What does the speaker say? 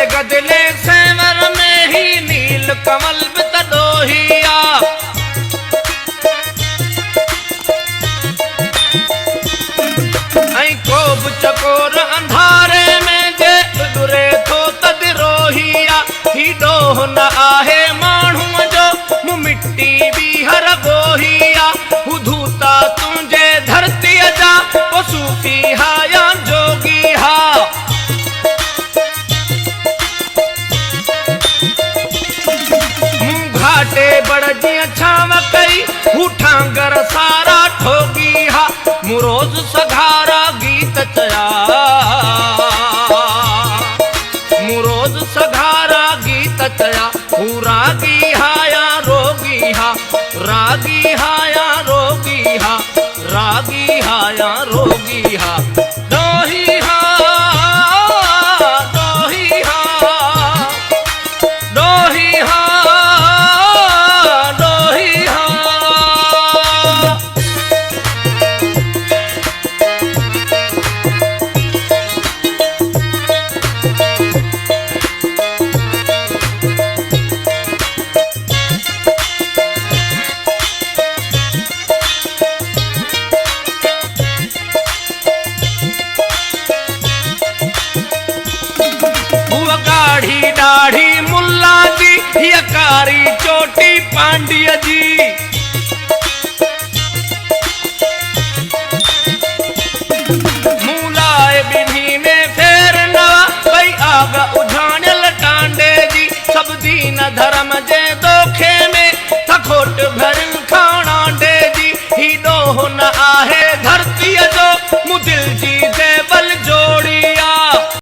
गदले saver में ही नील कमल बित दोहिया। ऐं कोब चकोर अंधारे में जे दुरे थो तद रोहिया। ही डोह न आहे माण्हूअ जो मूं मिट्टी भी हर गोहिया। हू धूता तुंहिंजे धरतीअ जा ओ सूफी हा या जोगी हा। मूं घाटे बड़ जीअं छांव कई हू ठांगर सारा ठोगी हा। मूं रोज़ सघारा गीत चया, मूं रोज़ सघारा गीत चया। हू रागी हा या रोगी हा, रागी हा या रोगी हा, रागी हा या रोगी हा। दोही हा, दोही हा, दोही हा, दोही हा। गाढ़ी दाढ़ी मुल्ला जी, हिय कारी चोटी पांडिया जी। मूलाए बिन्ही में फेर नवा भई आग उझाणियल टांडे जी। सब दीन धर्म जे दोखे में थकोट भरिन खाणांडे जी। ही डोह न आहे धर्म